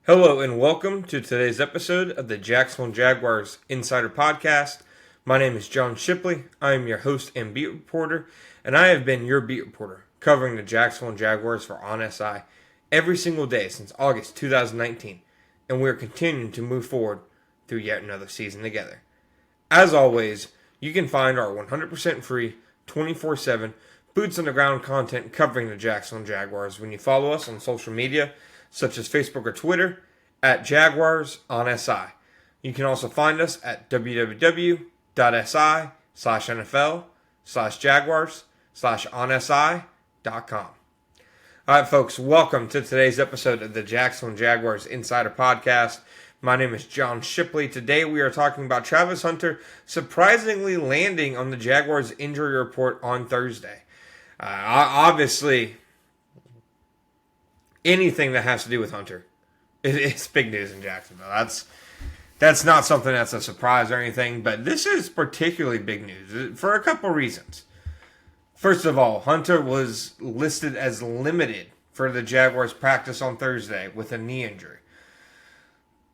Hello and welcome to today's episode of the Jacksonville Jaguars Insider Podcast. My name is John Shipley. I am your host and beat reporter, and I have been your beat reporter covering the Jacksonville Jaguars for OnSI every single day since August 2019, and we are continuing to move forward through yet another season together. As always, you can find our 100% free, 24/7 boots on the ground content covering the Jacksonville Jaguars when you follow us on social media such as Facebook or Twitter at Jaguars on SI. You can also find us at www.si/NFL/Jaguars/onsi.com. All right, folks, welcome to today's episode of the Jacksonville Jaguars Insider Podcast. My name is John Shipley. Today we are talking about Travis Hunter surprisingly landing on the Jaguars injury report on Thursday. Obviously, anything that has to do with Hunter, it's big news in Jacksonville. That's not something that's a surprise or anything, but this is particularly big news for a couple reasons. First of all, Hunter was listed as limited for the Jaguars practice on Thursday with a knee injury.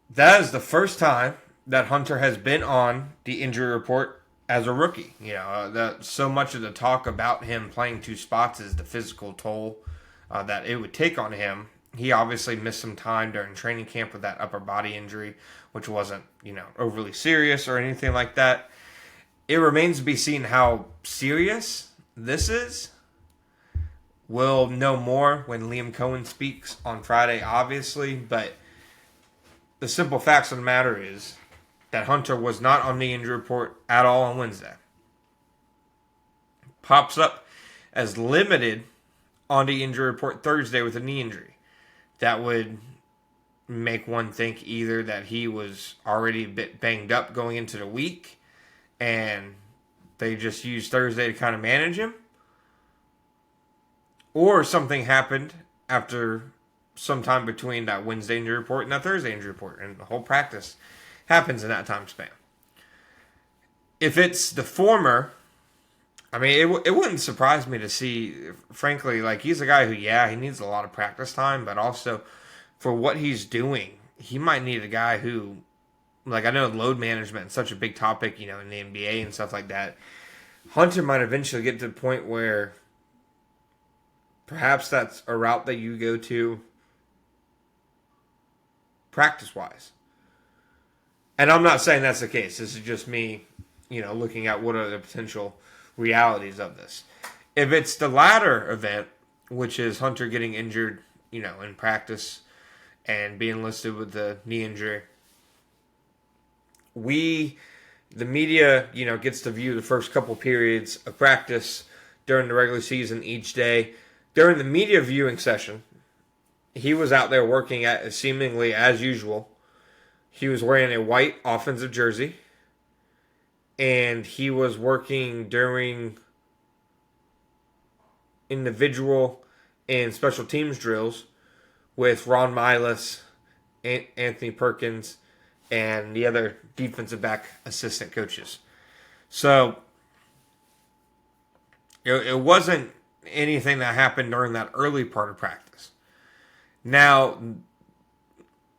That is the first time that Hunter has been on the injury report as a rookie. That so much of the talk about him playing two spots is the physical toll that it would take on him. He obviously missed some time during training camp with that upper body injury, which wasn't, overly serious or anything like that. It remains to be seen how serious this is. We'll know more when Liam Cohen speaks on Friday, obviously, but the simple facts of the matter is that Hunter was not on the injury report at all on Wednesday. Pops up as limited on the injury report Thursday with a knee injury. That would make one think either that he was already a bit banged up going into the week and they just used Thursday to kind of manage him, or something happened after some time between that Wednesday injury report and that Thursday injury report, and the whole practice happens in that time span. If it's the former, I mean, it wouldn't surprise me to see, frankly, like, he's a guy who, he needs a lot of practice time, but also for what he's doing, he might need a guy who, like, I know load management is such a big topic, in the NBA and stuff like that. Hunter might eventually get to the point where perhaps that's a route that you go to practice-wise. And I'm not saying that's the case. This is just me, looking at what are the potential realities of this. If it's the latter event, which is Hunter getting injured, in practice and being listed with the knee injury, the media, gets to view the first couple periods of practice during the regular season each day. During the media viewing session, he was out there working at seemingly as usual. He was wearing a white offensive jersey, and he was working during individual and special teams drills with Ron Milas, Anthony Perkins, and the other defensive back assistant coaches. So it wasn't anything that happened during that early part of practice. Now,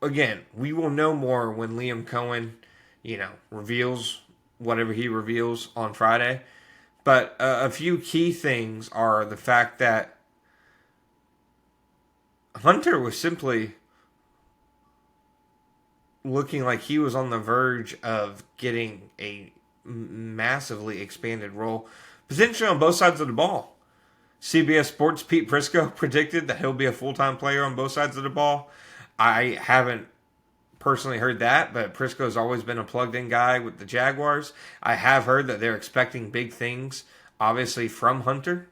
again, we will know more when Liam Cohen, reveals whatever he reveals on Friday. But a few key things are the fact that Hunter was simply looking like he was on the verge of getting a massively expanded role, potentially on both sides of the ball. CBS Sports' Pete Prisco predicted that he'll be a full-time player on both sides of the ball. I haven't personally heard that, but Prisco's always been a plugged-in guy with the Jaguars. I have heard that they're expecting big things, obviously, from Hunter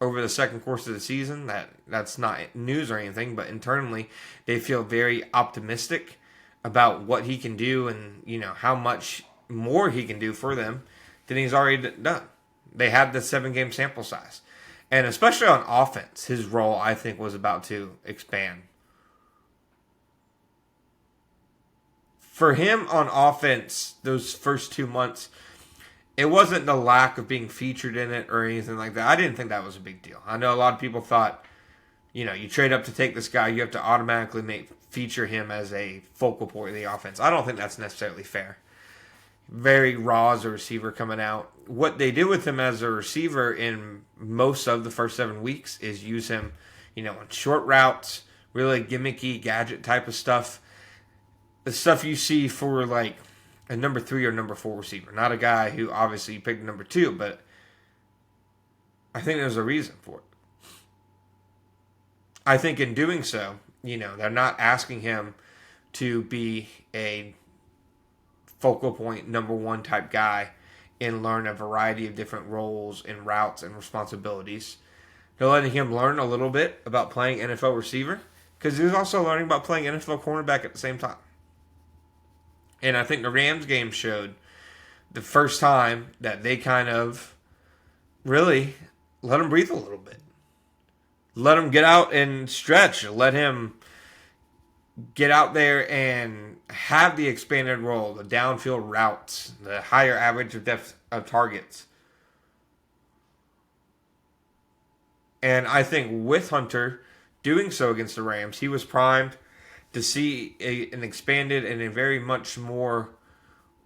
over the second course of the season. That's not news or anything, but internally they feel very optimistic about what he can do and, how much more he can do for them than he's already done. They have the 7-game sample size. And especially on offense, his role, I think, was about to expand. For him on offense, those first 2 months, it wasn't the lack of being featured in it or anything like that. I didn't think that was a big deal. I know a lot of people thought, you trade up to take this guy, you have to automatically make feature him as a focal point of the offense. I don't think that's necessarily fair. Very raw as a receiver coming out. What they did with him as a receiver in most of the first 7 weeks is use him, on short routes, really gimmicky gadget type of stuff. The stuff you see for like a number 3 or number 4 receiver. Not a guy who obviously you picked number 2, but I think there's a reason for it. I think in doing so, they're not asking him to be a focal point number 1 type guy and learn a variety of different roles and routes and responsibilities. They're letting him learn a little bit about playing NFL receiver because he's also learning about playing NFL cornerback at the same time. And I think the Rams game showed the first time that they kind of really let him breathe a little bit. Let him get out and stretch. Let him get out there and have the expanded role, the downfield routes, the higher average of depth of targets. And I think with Hunter doing so against the Rams, he was primed to see an expanded and a very much more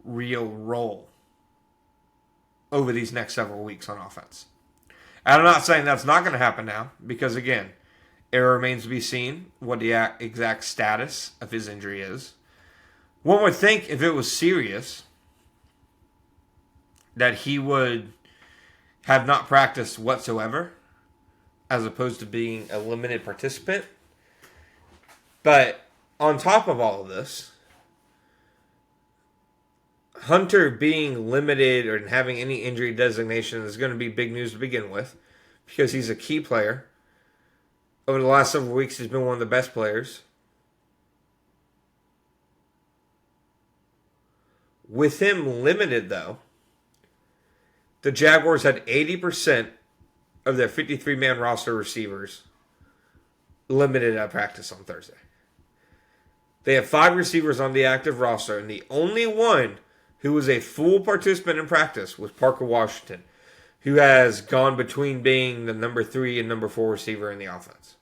real role over these next several weeks on offense. And I'm not saying that's not going to happen now, because again, it remains to be seen what the exact status of his injury is. One would think if it was serious, that he would have not practiced whatsoever, as opposed to being a limited participant. But on top of all of this, Hunter being limited or having any injury designation is going to be big news to begin with, because he's a key player. Over the last several weeks, he's been one of the best players. With him limited, though, the Jaguars had 80% of their 53-man roster receivers limited at practice on Thursday. They have 5 receivers on the active roster, and the only one who was a full participant in practice was Parker Washington, who has gone between being the number 3 and number 4 receiver in the offense.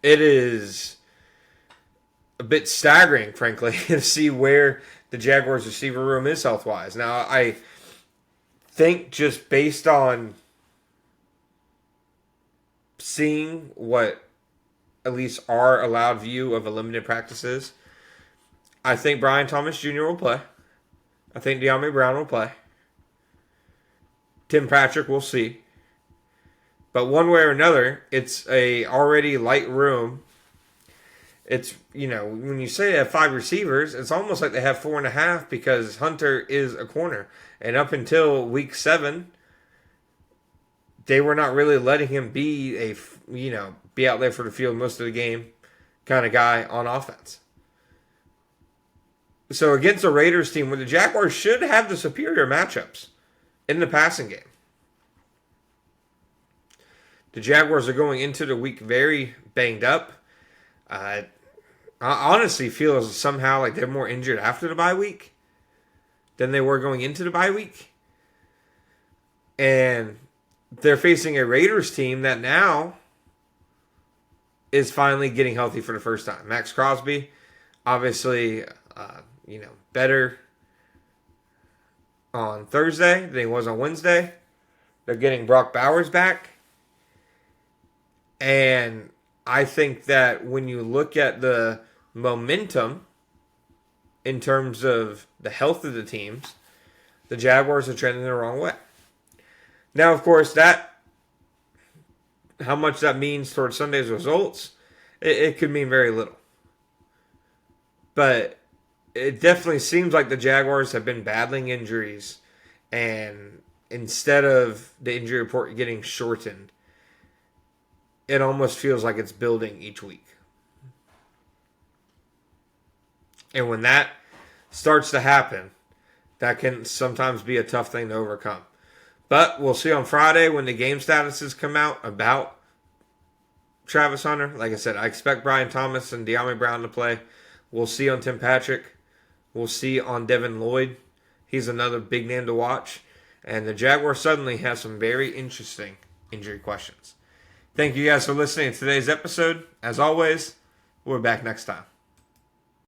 It is a bit staggering, frankly, to see where the Jaguars receiver room is health-wise. Now, I think just based on seeing what at least our allowed view of a limited practice is, I think Brian Thomas Jr. will play. I think De'Ami Brown will play. Tim Patrick, we'll see. But one way or another, it's a already light room. It's, when you say they have 5 receivers, it's almost like they have 4.5 because Hunter is a corner. And up until week 7, they were not really letting him be be out there for the field most of the game kind of guy on offense. So against the Raiders team, where the Jaguars should have the superior matchups in the passing game, the Jaguars are going into the week very banged up. I honestly feel as somehow like they're more injured after the bye week than they were going into the bye week. And they're facing a Raiders team that now is finally getting healthy for the first time. Max Crosby, obviously, better on Thursday than he was on Wednesday. They're getting Brock Bowers back. And I think that when you look at the momentum in terms of the health of the teams, the Jaguars are trending the wrong way. Now, of course, how much that means towards Sunday's results, it could mean very little. But it definitely seems like the Jaguars have been battling injuries, and instead of the injury report getting shortened, it almost feels like it's building each week. And when that starts to happen, that can sometimes be a tough thing to overcome. But we'll see on Friday when the game statuses come out about Travis Hunter. Like I said, I expect Brian Thomas and De'Ami Brown to play. We'll see on Tim Patrick. We'll see on Devin Lloyd. He's another big name to watch. And the Jaguars suddenly have some very interesting injury questions. Thank you guys for listening to today's episode. As always, we're back next time.